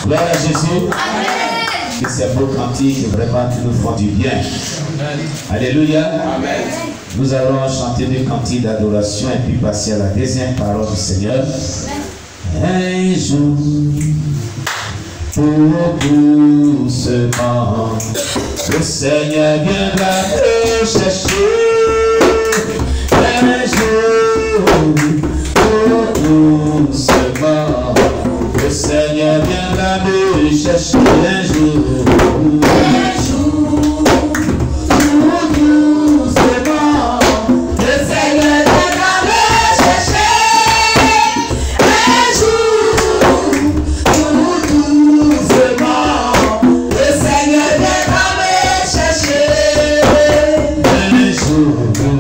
Gloire à Jésus. Que ces beaux cantiques vraiment qui nous font du bien. Alléluia. Amen. Nous allons chanter des cantiques d'adoration et puis passer à la deuxième parole du Seigneur. Un jour, pour doucement, le Seigneur viendra te chercher. Un jour, pour doucement, le Seigneur viendra me chercher. Un jour, le Seigneur viendra me chercher. Un jour, doucement, le Seigneur viendra me chercher. Un jour, doucement,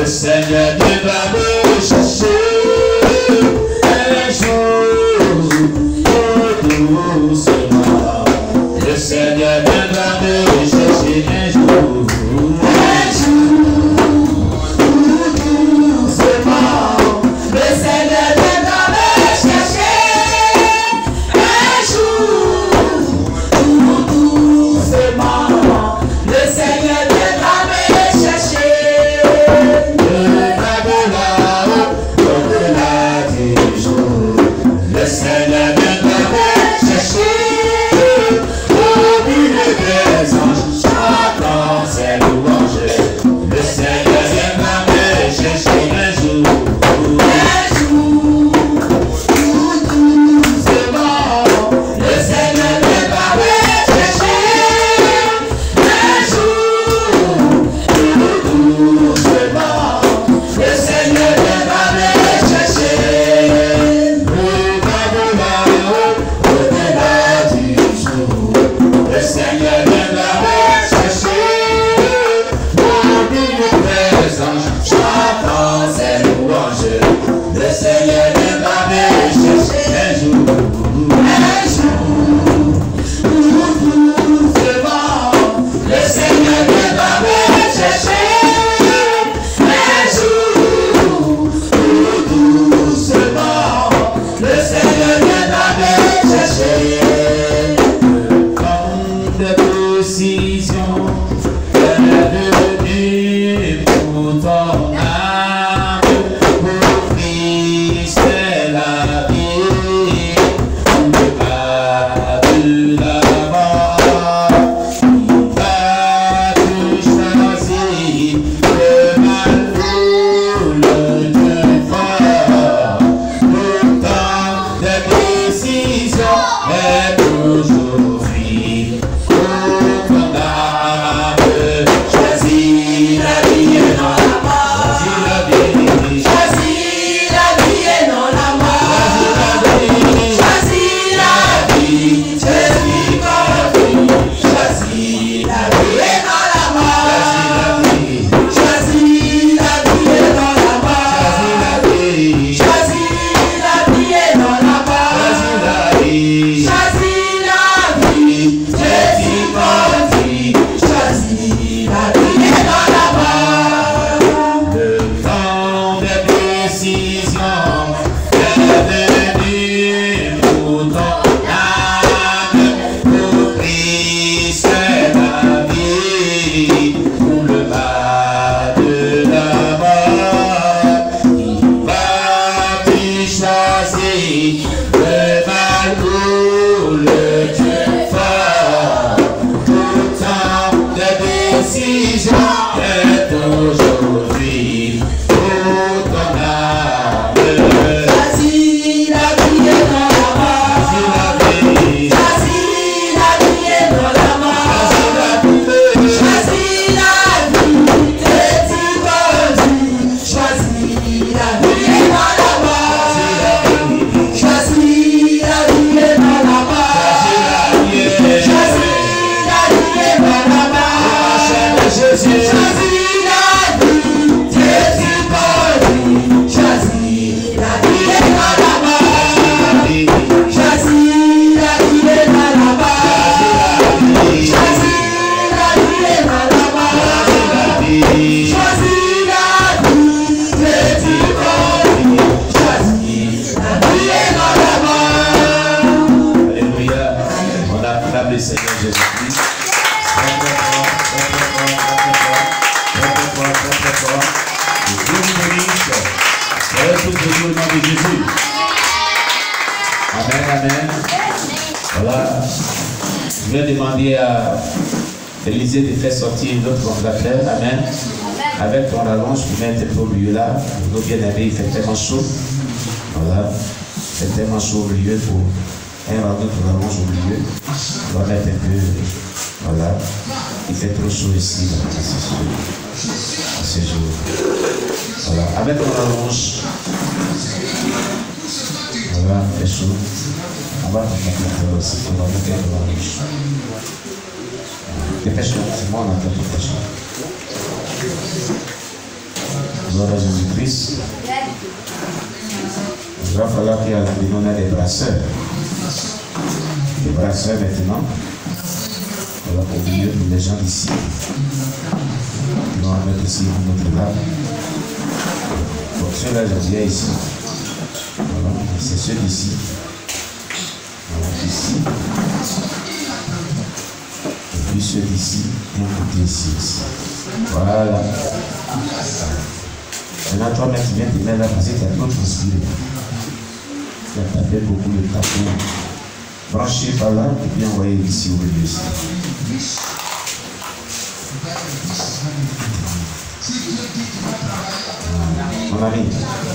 le Seigneur viendra me chercher. Un jour, doucement, le Seigneur viendra me chercher. Le Seigneur viendra me chercher. Au milieu des anges, chantant ses louanges. Le Seigneur viendra me chercher. Un jour, doucement, le Seigneur viendra me chercher. Un jour, doucement, le Seigneur viendra me chercher. Le Seigneur viendra me chercher. Au milieu des anges, chantant ses louanges. Le Seigneur viendra me chercher. Un jour, doucement, le Seigneur viendra me chercher. Un jour, doucement, le Seigneur viendra me chercher. Décision est devenue pour ton âme. Pour Christ c'est la vie, le pas de la mort. Il va te choisir, le mal ou le Dieu fort. Pourtant la décision est aujourd'hui. Choisis la vie et non la mort. Choisis la vie et non la mort. Choisis la vie, Jésus confie. Choisis la vie et non la mort. Choisis la vie et non la mort. Choisis la vie et non la mort. Choisis la vie, Jésus confie. Choisis la vie et non la mort. Le temps des décisions est devenu pour ton âme. Pour Christ c'est la vie, pour le mal de la mort. Il va te choisir, le mal ou le Dieu fort. Pourtant la décision est aujourd'hui pour ton âme. Seigneur Jésus-Christ. Dieu vous bénisse. Soyez tous bénis au nom de Jésus. Amen, amen. Voilà. Je vais demander à Élisée de faire sortir l'autre congrégateur. Amen. Avec ton rallonge, tu mets tes au milieu là. Nos bien-aimés, il fait tellement chaud. Voilà. Il fait tellement chaud au milieu pour un rallonge au milieu. On va mettre un peu. Voilà. Il fait trop chaud ici. C'est chaud. Voilà. Avec ton rallonge. Voilà, il fait chaud. On va mettre aussi. On va mettre un rallonge. Dépêche-toi, c'est moi, on a fait dépêche-toi. Gloire à Jésus-Christ. Il va falloir qu'il y ait des brasseurs. Des brasseurs maintenant. On va oublier pour les gens d'ici. On va mettre ici notre lame. Donc ceux-là, je viens ici. Voilà, c'est ceux d'ici. Voilà, ici. Et puis ceux d'ici, et un côté ici. Voilà. Maintenant, toi-même, tu viens te mettre là parce que tu as trop transpiré. Tu as tapé beaucoup de tapis. Branché par là, et puis envoyé ici au milieu. Mon ami,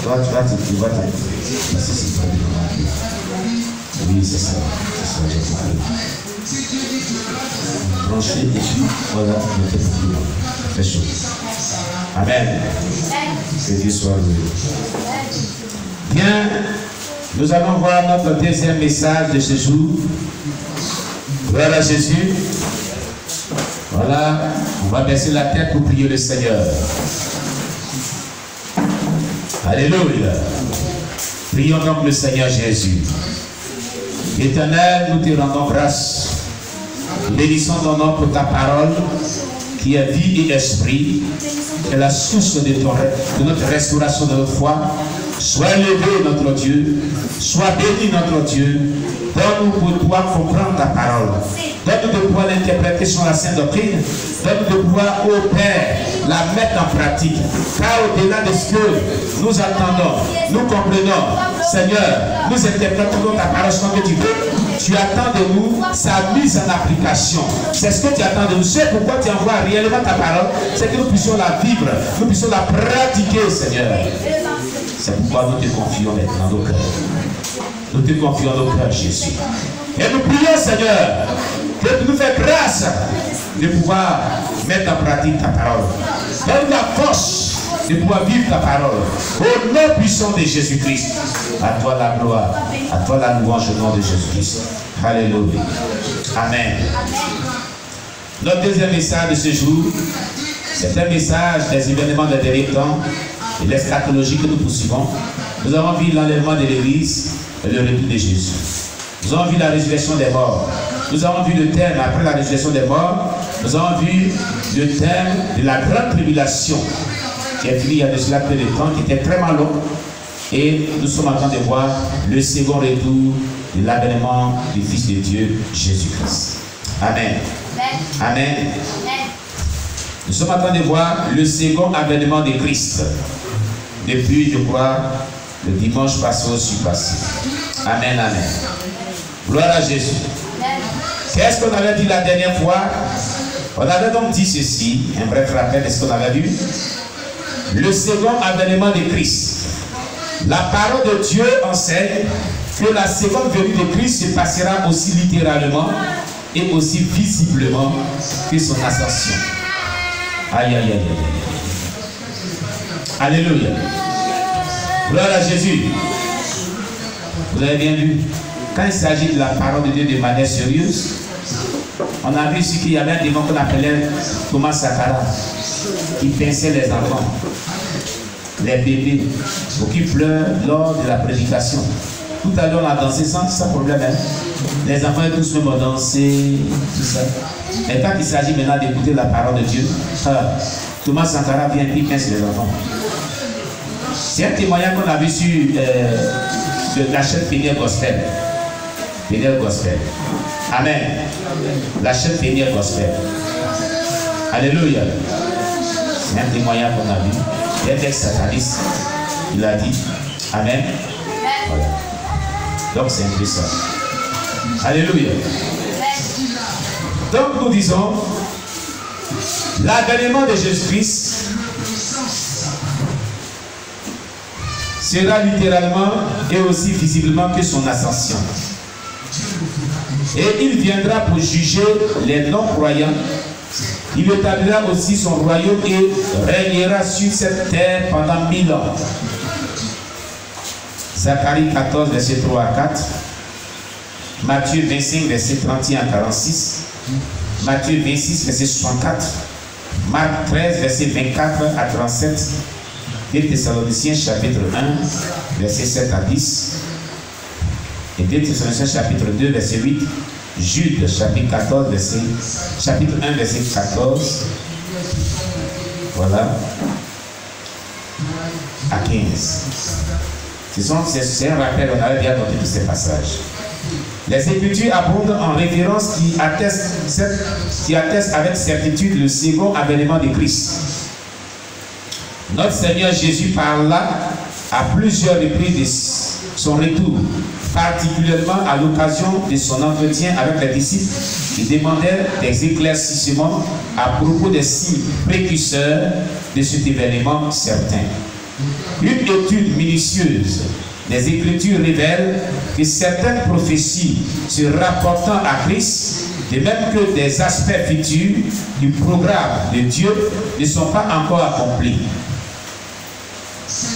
toi, tu vas te passer c'est pas du tout. Oui, c'est ça. C'est ça, j'ai compris. Branché, et puis, voilà, mettez beaucoup de fait chaud. Amen. Que Dieu soit loué. Bien, nous allons voir notre deuxième message de ce jour. Gloire à Jésus. Voilà, on va baisser la tête pour prier le Seigneur. Alléluia. Prions donc le Seigneur Jésus. Éternel, nous te rendons grâce. Bénissons ton nom pour ta parole qui est vie et esprit, qui est la source de notre restauration de notre foi. Sois élevé notre Dieu, sois béni notre Dieu. Donne-nous pour pouvoir comprendre ta parole. Donne-nous de pouvoir l'interpréter sur la sainte doctrine. Donne-nous de pouvoir, ô Père, la mettre en pratique. Car au-delà de ce que nous attendons, nous comprenons, Seigneur, nous interprétons ta parole comme tu veux. Tu attends de nous sa mise en application. C'est ce que tu attends de nous. C'est pourquoi tu envoies réellement ta parole. C'est que nous puissions la vivre, nous puissions la pratiquer, Seigneur. C'est pourquoi nous te confions maintenant nos cœurs. Nous te confions nos cœurs, Jésus. Et nous prions, Seigneur, que tu nous fais grâce de pouvoir mettre en pratique ta parole. Donne la force de pouvoir vivre ta parole. Au nom puissant de Jésus-Christ. À toi la gloire, à toi la louange au nom de Jésus-Christ. Alléluia. Amen. Notre deuxième message de ce jour, c'est un message des événements des derniers temps et l'eschatologie que nous poursuivons. Nous avons vu l'enlèvement de l'Église et le retour de Jésus. Nous avons vu la résurrection des morts. Nous avons vu le thème après la résurrection des morts. Nous avons vu le thème de la grande tribulation qui est fini il y a de cela peu de temps, qui était très long. Et nous sommes en train de voir le second retour de l'avènement du Fils de Dieu, Jésus-Christ. Amen. Amen. Nous sommes en train de voir le second avènement de Christ. Depuis, je crois, le dimanche passé au surpassé. Amen, amen. Gloire à Jésus. Qu'est-ce qu'on avait dit la dernière fois? On avait donc dit ceci, un bref rappel de ce qu'on avait vu. Le second avènement de Christ. La parole de Dieu enseigne que la seconde venue de Christ se passera aussi littéralement et aussi visiblement que son ascension. Aïe, aïe, aïe, aïe. Alléluia. Gloire à Jésus. Vous avez bien vu, quand il s'agit de la parole de Dieu de manière sérieuse, on a vu ici qu'il y avait un démon qu'on appelait Thomas Sankara, qui pinçait les enfants, les bébés, pour qu'ils pleurent lors de la prédication. Tout à l'heure, on a dansé sans problème. Hein? Les enfants ont tous même dansé, tout ça. Mais quand il s'agit maintenant d'écouter la parole de Dieu, Thomas Sankara vient et pince les enfants. C'est un témoignage qu'on a vu sur la chaîne Pionnier Gospel. Peniel Gospel. Amen. La chaîne Peniel Gospel. Alléluia. C'est un témoignage qu'on a vu. Il y a un texte sataniste. Il a dit Amen. Voilà. Donc c'est un peu ça. Alléluia. Donc nous disons l'avènement de Jésus-Christ sera littéralement et aussi visiblement que son ascension. Et il viendra pour juger les non-croyants. Il établira aussi son royaume et régnera sur cette terre pendant 1000 ans. Zacharie 14, verset 3 à 4. Matthieu 25, verset 31 à 46. Matthieu 26, verset 64. Marc 13, verset 24 à 37. Et Thessaloniciens chapitre 1, verset 7 à 10. Et 2 Thessaloniciens chapitre 2, verset 8. Jude chapitre 14, chapitre 1, verset 14. Voilà. À 15. C'est un rappel, on avait bien noté tous ces passages. Les Écritures abondent en références qui attestent avec certitude le second avènement de Christ. Notre Seigneur Jésus parla à plusieurs reprises de son retour, particulièrement à l'occasion de son entretien avec les disciples qui demandaient des éclaircissements à propos des signes précurseurs de cet événement certain. Une étude minutieuse des Écritures révèle que certaines prophéties se rapportant à Christ, de même que des aspects futurs du programme de Dieu, ne sont pas encore accomplis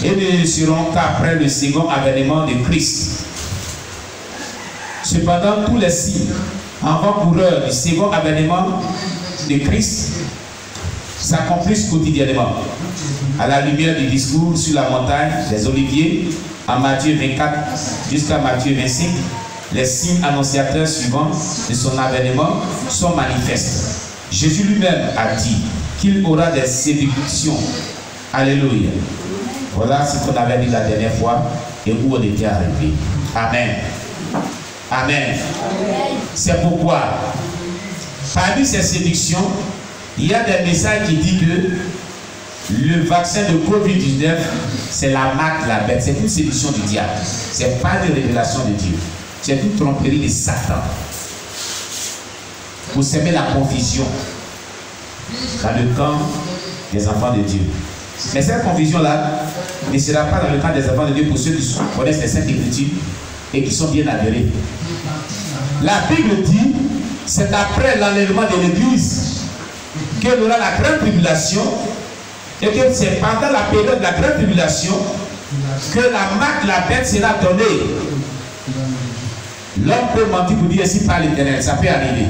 et ne seront qu'après le second avènement de Christ. Cependant, tous les signes avant-coureurs du second avènement de Christ s'accomplissent quotidiennement à la lumière du discours sur la montagne des Oliviers en Matthieu 24 jusqu'à Matthieu 25. Les signes annonciateurs suivants de son avènement sont manifestes. Jésus lui-même a dit qu'il aura des séductions. Alléluia. Voilà ce qu'on avait dit la dernière fois et où on était arrivé. Amen. Amen. C'est pourquoi, parmi ces séductions, il y a des messages qui disent que le vaccin de Covid-19, c'est la marque de la bête. C'est une séduction du diable. Ce n'est pas une révélation de Dieu. C'est une tromperie de Satan. Pour s'aimer la confusion dans le camp des enfants de Dieu. Mais cette confusion-là ne sera pas dans le camp des enfants de Dieu pour ceux qui connaissent les Saintes Écritures et qui sont bien avérés. La Bible dit, c'est après l'enlèvement de l'Église qu'il y aura la grande tribulation et que c'est pendant la période de la grande tribulation que la marque de la bête sera donnée. L'homme peut mentir pour dire ainsi par l'Éternel, ça peut arriver.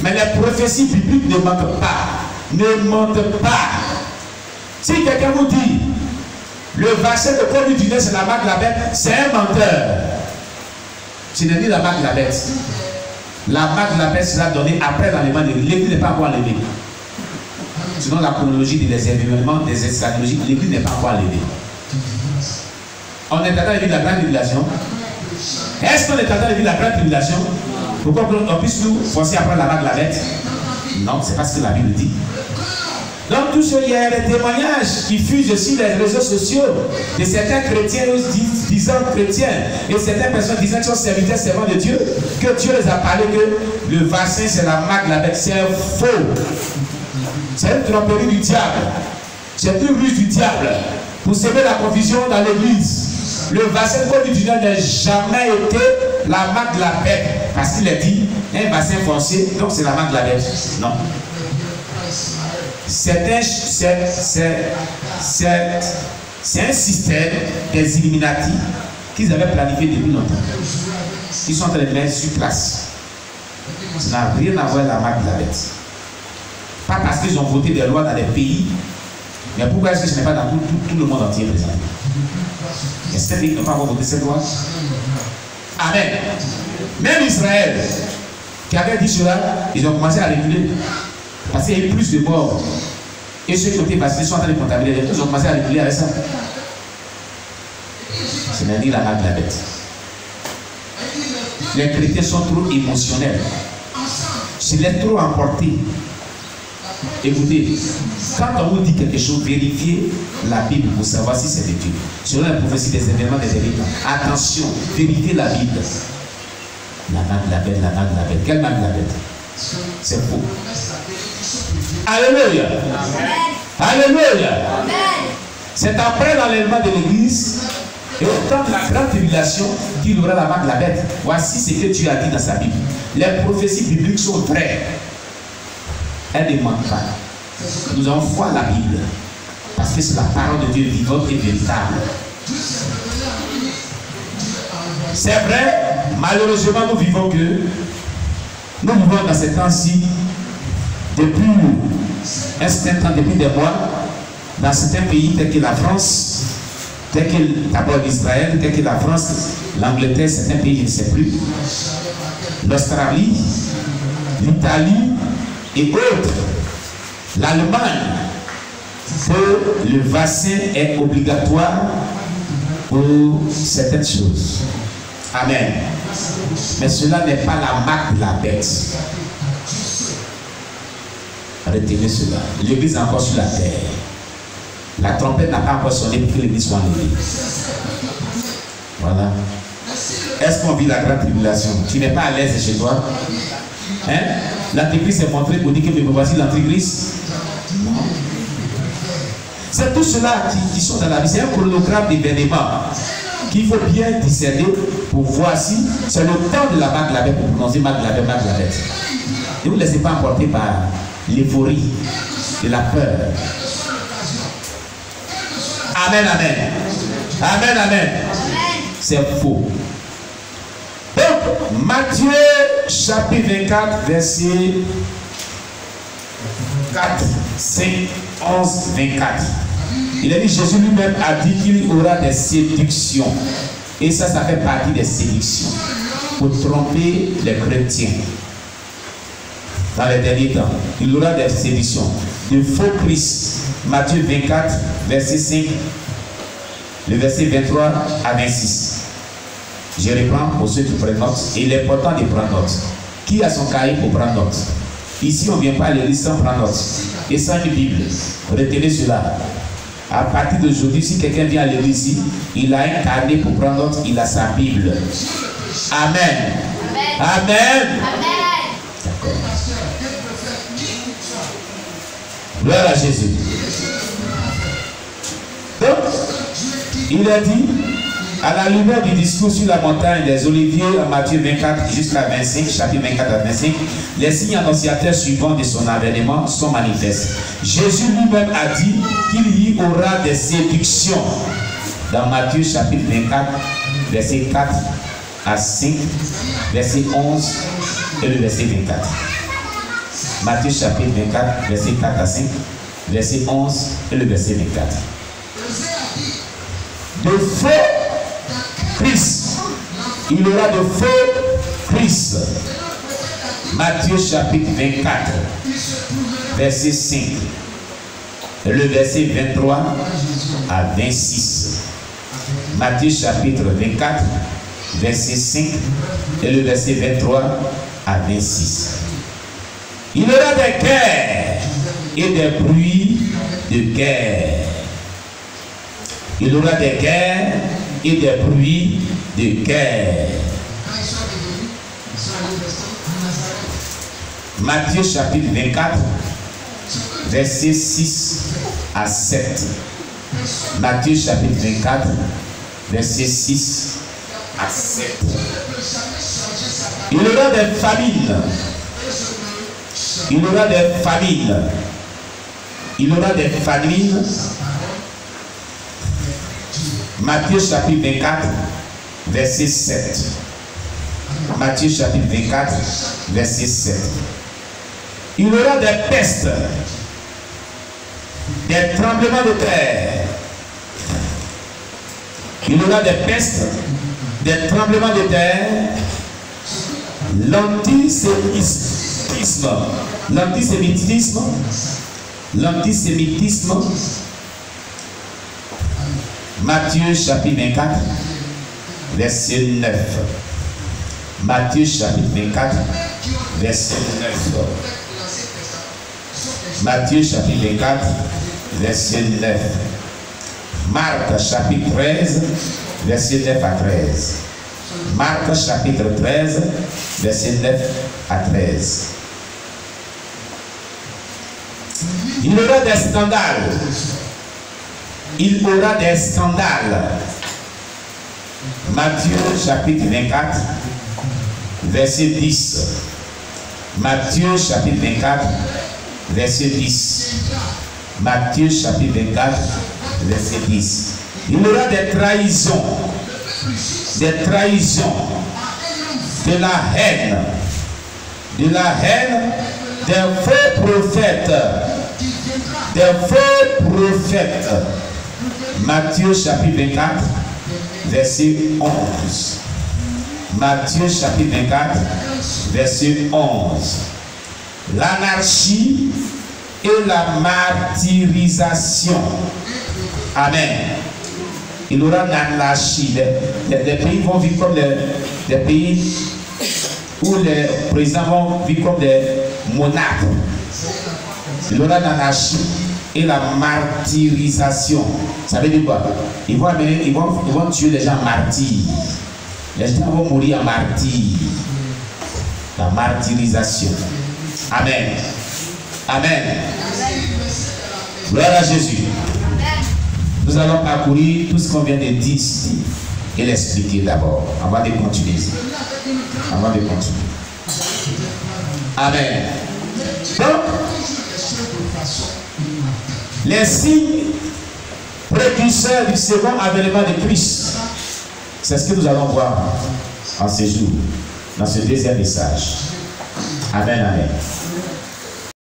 Mais les prophéties bibliques ne mentent pas. Ne mentent pas. Si quelqu'un vous dit le vaccin de Covid-19 c'est la marque de la bête, c'est un menteur. Ce n'est ni la marque de la bête. La marque de la bête sera donnée après l'enlèvement de l'Église. L'Église n'est pas encore enlevée. Sinon la chronologie des événements, des eschatologies, l'Église n'est pas encore enlevée. On est en train de vivre la grande tribulation. Est-ce qu'on est en train de vivre la grande tribulation? Pourquoi on puisse nous forcer à prendre la marque de la bête? Non, c'est pas ce que la Bible dit. Donc tout ce il y a des témoignages qui fusent sur les réseaux sociaux de certains chrétiens disant chrétiens et certaines personnes disant qu'ils sont serviteurs servants de Dieu, que Dieu les a parlé que le vaccin c'est la marque de la bête. C'est faux. C'est une tromperie du diable. C'est une ruse du diable pour semer la confusion dans l'église. Le vaccin Covid-19 n'a jamais été la marque de la bête parce qu'il a dit un vaccin foncé, donc c'est la marque de la bête. Non. C'est un système des Illuminati qu'ils avaient planifié depuis longtemps. Ils sont en train de mettre sur place. Ça n'a rien à voir avec la marque de la bête. Pas parce qu'ils ont voté des lois dans les pays, mais pourquoi est-ce que ce n'est pas dans tout le monde entier présent? Et certains pays n'ont pas encore voté cette loi. Amen. Même Israël, qui avait dit cela, ils ont commencé à reculer. Parce qu'il y a eu plus de morts. Et ceux qui ont été vaccinés sont en train de contaminer. Ils ont commencé à reculer avec ça. Ce n'est ni la marque de la bête. Les chrétiens sont trop émotionnels. Je l'ai trop emporté. Écoutez, quand on vous dit quelque chose, vérifiez la Bible pour savoir si c'est de Dieu. Selon la prophétie des événements des derniers temps. Attention, vérifiez la Bible. La mague la bête, la mague la bête. Quelle mague la bête? C'est faux. Alléluia. Alléluia. C'est après l'enlèvement de l'église et au temps de la grande tribulation qu'il aura la mague la bête. Voici ce que Dieu a dit dans sa Bible. Les prophéties bibliques sont vraies. Elles ne mentent pas. Nous avons foi à la Bible. Parce que c'est la parole de Dieu vivante et véritable. C'est vrai, malheureusement, nous vivons dans ces temps-ci, depuis un certain temps, depuis des mois, dans certains pays tels que la France, tels que d'abord Israël, tels que la France, l'Angleterre, certains pays, je ne sais plus, l'Australie, l'Italie et autres, l'Allemagne, que le vaccin est obligatoire pour certaines choses. Amen. Mais cela n'est pas la marque de la bête. Retenez cela. L'église est encore sur la terre. La trompette n'a pas encore sonné pour que l'église soit enlevée. Voilà. Est-ce qu'on vit la grande tribulation? Tu n'es pas à l'aise chez toi? Hein? L'antéchrist est montré pour dire que voici l'antéchrist. C'est tout cela qui sont dans la vie. C'est un chronogramme d'événements qu'il faut bien discerner pour voir si c'est le temps de la mague la bête pour prononcer mague la bête. Ne vous laissez pas emporter par l'euphorie de la peur. Amen, amen. Amen, amen. C'est faux. Donc, Matthieu chapitre 24, verset 4, 5, 11, 24. Il a dit, Jésus lui-même a dit qu'il aura des séductions. Et ça fait partie des séductions. Pour tromper les chrétiens. Dans les derniers temps, il aura des séductions. De faux Christ. Matthieu 24, verset 5. Le verset 23 à 26. Je reprends pour ceux qui prennent note. Et il est important de prendre note. Qui a son cahier pour prendre note? Ici, on ne vient pas à l'église sans prendre note. Et sans une Bible. Retenez cela. À partir d'aujourd'hui, si quelqu'un vient à l'église ici, il a un carnet pour prendre note, il a sa Bible. Amen. Amen. Amen. D'accord. Gloire à Jésus. Donc, il a dit, à la lumière du discours sur la montagne des Oliviers, en Matthieu 24 jusqu'à 25, chapitre 24 à 25, les signes annonciateurs suivants de son avènement sont manifestes. Jésus lui-même a dit qu'il y aura des séductions. Dans Matthieu chapitre 24, verset 4 à 5, verset 11 et le verset 24. Matthieu chapitre 24, verset 4 à 5, verset 11 et le verset 24. De faux Christ. Il y aura de faux Christ. Matthieu chapitre 24, verset 5. Et le verset 23 à 26. Matthieu chapitre 24, verset 5. Et le verset 23 à 26. Il y aura des guerres et des bruits de guerre. Il y aura des guerres et des bruits de guerre. Matthieu chapitre 24, verset 6 à 7. Matthieu chapitre 24, verset 6 à 7. Il y aura des famines. Il y aura des famines. Il y aura des famines. Matthieu chapitre 24, verset 7. Matthieu chapitre 24, verset 7. Il y aura des pestes, des tremblements de terre. Il y aura des pestes, des tremblements de terre, l'antisémitisme, l'antisémitisme. Matthieu chapitre 24, verset 9. Matthieu chapitre 24, verset 9. Matthieu chapitre 24, verset 9. Marc chapitre 13, verset 9 à 13. Marc chapitre 13, verset 9 à 13. Il y aura des scandales. Il y aura des scandales. Matthieu chapitre 24, verset 10. Matthieu chapitre 24, verset 10. Matthieu chapitre 24, verset 10. Il y aura des trahisons. Des trahisons. De la haine. De la haine des faux prophètes. Des faux prophètes. Matthieu chapitre 24, verset 11. Matthieu chapitre 24, verset 11. L'anarchie et la martyrisation. Amen. Il y aura l'anarchie. Les pays vont vivre comme des pays où les présidents vont vivre comme des monarques. Il y aura l'anarchie et la martyrisation. Ça veut dire quoi? Ils vont tuer les gens martyrs. Les gens vont mourir en martyrs. La martyrisation. Amen. Amen. Gloire à Jésus. Nous allons parcourir tout ce qu'on vient de dire ici et l'expliquer d'abord, avant de continuer. Avant de continuer. Amen. Donc, les signes précurseurs du second avènement de Christ, c'est ce que nous allons voir en ce jour, dans ce deuxième message. Amen, amen.